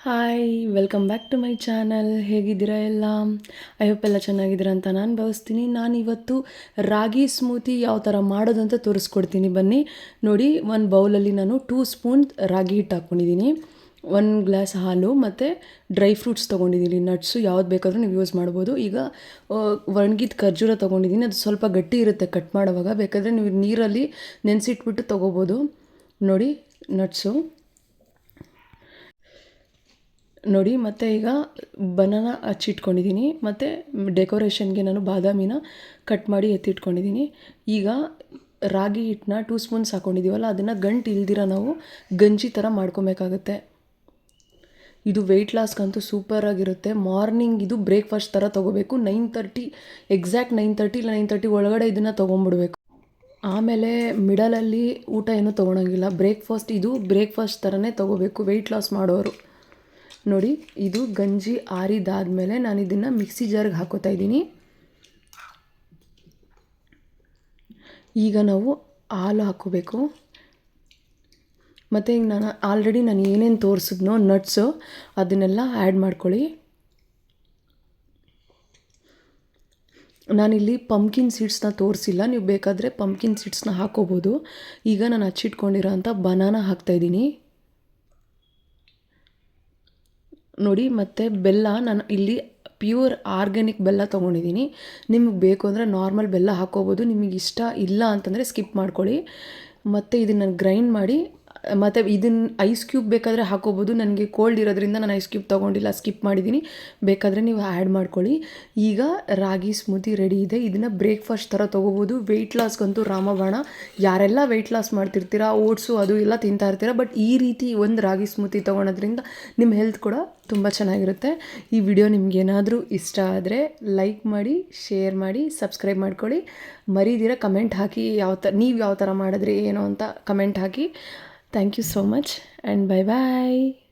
Hi welcome back to my channel. ಹೇಗಿದ್ದೀರಾ ಎಲ್ಲ? I hope ಎಲ್ಲ ಚೆನ್ನಾಗಿದ್ದೀರಾ ಅಂತ ನಾನು ಭಾವಿಸ್ತೀನಿ. ನಾನಿವತ್ತು ರಾಗಿ ಸ್ಮೂತಿ ಯಾವ ಥರ ಮಾಡೋದು ಅಂತ ತೋರಿಸ್ಕೊಡ್ತೀನಿ ಬನ್ನಿ. ನೋಡಿ, ಒಂದು ಬೌಲಲ್ಲಿ ನಾನು 2 ಸ್ಪೂನ್ ರಾಗಿ ಹಿಟ್ಟು ಹಾಕ್ಕೊಂಡಿದ್ದೀನಿ, 1 ಗ್ಲಾಸ್ ಹಾಲು ಮತ್ತು ಡ್ರೈ ಫ್ರೂಟ್ಸ್ ತೊಗೊಂಡಿದ್ದೀನಿ. ನಟ್ಸು ಯಾವ್ದು ಬೇಕಾದರೂ ನೀವು ಯೂಸ್ ಮಾಡ್ಬೋದು. ಈಗ ಒಣಗಿದ ಖರ್ಜೂರ ತೊಗೊಂಡಿದ್ದೀನಿ, ಅದು ಸ್ವಲ್ಪ ಗಟ್ಟಿ ಇರುತ್ತೆ ಕಟ್ ಮಾಡುವಾಗ, ಬೇಕಾದರೆ ನೀವು ನೀರಲ್ಲಿ ನೆನೆಸಿಟ್ಬಿಟ್ಟು ತೊಗೋಬೋದು. ನೋಡಿ ನಟ್ಸು ನೋಡಿ. ಮತ್ತು ಈಗ ಬನಾನಾ ಹಚ್ಚಿಟ್ಕೊಂಡಿದ್ದೀನಿ, ಮತ್ತು ಡೆಕೋರೇಷನ್ಗೆ ನಾನು ಬಾದಾಮಿನ ಕಟ್ ಮಾಡಿ ಎತ್ತಿಟ್ಕೊಂಡಿದ್ದೀನಿ. ಈಗ ರಾಗಿ ಹಿಟ್ಟನ್ನ 2 ಸ್ಪೂನ್ಸ್ ಹಾಕ್ಕೊಂಡಿದ್ದೀವಲ್ಲ, ಅದನ್ನು ಗಂಟು ಇಲ್ದಿರ ನಾವು ಗಂಜಿ ಥರ ಮಾಡ್ಕೊಬೇಕಾಗತ್ತೆ. ಇದು ವೆಯ್ಟ್ ಲಾಸ್ಗಂತೂ ಸೂಪರಾಗಿರುತ್ತೆ. ಮಾರ್ನಿಂಗ್ ಇದು ಬ್ರೇಕ್ಫಾಸ್ಟ್ ಥರ ತೊಗೋಬೇಕು. 9:30 ಎಕ್ಸಾಕ್ಟ್ 9:30 ಇಲ್ಲ 9:30 ಒಳಗಡೆ ಇದನ್ನು ತೊಗೊಂಬಿಡ್ಬೇಕು. ಆಮೇಲೆ ಮಿಡಲಲ್ಲಿ ಊಟ ಏನೂ ತೊಗೊಳಂಗಿಲ್ಲ. ಇದು ಬ್ರೇಕ್ಫಾಸ್ಟ್ ಥರನೇ ತೊಗೋಬೇಕು ವೆಯ್ಟ್ ಲಾಸ್ ಮಾಡೋರು. ನೋಡಿ, ಇದು ಗಂಜಿ ಆರಿದಾದ್ಮೇಲೆ ನಾನು ಇದನ್ನು ಮಿಕ್ಸಿ ಜಾರ್ಗೆ ಹಾಕೋತಾ ಇದ್ದೀನಿ. ಈಗ ನಾವು ಹಾಲು ಹಾಕ್ಕೋಬೇಕು. ಮತ್ತು ಈಗ ನಾನು ಏನೇನು ತೋರಿಸಿದ್ನೋ ನಟ್ಸು, ಅದನ್ನೆಲ್ಲ ಆ್ಯಡ್ ಮಾಡ್ಕೊಳ್ಳಿ. ನಾನಿಲ್ಲಿ ಪಂಪ್ಕಿನ್ ಸೀಡ್ಸ್ನ ತೋರಿಸಿಲ್ಲ, ನೀವು ಬೇಕಾದರೆ ಪಂಪ್ಕಿನ್ ಸೀಡ್ಸ್ನ ಹಾಕೋಬೋದು. ಈಗ ನಾನು ಹಚ್ಚಿಟ್ಕೊಂಡಿರೋ ಅಂಥ ಬನಾನಾ ಹಾಕ್ತಾಯಿದ್ದೀನಿ ನೋಡಿ. ಮತ್ತು ಬೆಲ್ಲ, ನಾನು ಇಲ್ಲಿ ಪ್ಯೂರ್ ಆರ್ಗ್ಯಾನಿಕ್ ಬೆಲ್ಲ ತೊಗೊಂಡಿದ್ದೀನಿ. ನಿಮಗೆ ಬೇಕು ಅಂದರೆ ನಾರ್ಮಲ್ ಬೆಲ್ಲ ಹಾಕ್ಕೋಬೋದು, ನಿಮಗೆ ಇಷ್ಟ ಇಲ್ಲ ಅಂತಂದರೆ ಸ್ಕಿಪ್ ಮಾಡ್ಕೊಳ್ಳಿ. ಮತ್ತು ಇದನ್ನು ಗ್ರೈಂಡ್ ಮಾಡಿ, ಮತ್ತು ಇದನ್ನು ಐಸ್ ಕ್ಯೂಬ್ ಬೇಕಾದರೆ ಹಾಕ್ಕೋಬೋದು. ನನಗೆ ಕೋಲ್ಡ್ ಇರೋದ್ರಿಂದ ನಾನು ಐಸ್ ಕ್ಯೂಬ್ ತೊಗೊಂಡಿಲ್ಲ, ಸ್ಕಿಪ್ ಮಾಡಿದ್ದೀನಿ. ಬೇಕಾದರೆ ನೀವು ಆ್ಯಡ್ ಮಾಡ್ಕೊಳ್ಳಿ. ಈಗ ರಾಗಿ ಸ್ಮೂತಿ ರೆಡಿ ಇದೆ. ಇದನ್ನು ಬ್ರೇಕ್ಫಾಸ್ಟ್ ಥರ ತೊಗೋಬೋದು. ವೆಯ್ಟ್ ಲಾಸ್ಗಂತೂ ರಾಮಬಾಣ. ಯಾರೆಲ್ಲ ವೆಯ್ಟ್ ಲಾಸ್ ಮಾಡ್ತಿರ್ತೀರಾ, ಓಟ್ಸು ಅದು ಎಲ್ಲ ತಿಂತಾ ಇರ್ತೀರ, ಬಟ್ ಈ ರೀತಿ ಒಂದು ರಾಗಿ ಸ್ಮೂತಿ ತೊಗೊಳೋದ್ರಿಂದ ನಿಮ್ಮ ಹೆಲ್ತ್ ಕೂಡ ತುಂಬ ಚೆನ್ನಾಗಿರುತ್ತೆ. ಈ ವಿಡಿಯೋ ನಿಮಗೇನಾದರೂ ಇಷ್ಟ ಆದರೆ ಲೈಕ್ ಮಾಡಿ, ಶೇರ್ ಮಾಡಿ, ಸಬ್ಸ್ಕ್ರೈಬ್ ಮಾಡ್ಕೊಳ್ಳಿ. ಮರೀದಿರ ಕಮೆಂಟ್ ಹಾಕಿ, ನೀವು ಯಾವ ಥರ ಮಾಡಿದ್ರಿ ಏನೋ ಅಂತ comment hockey. Thank you so much and bye bye.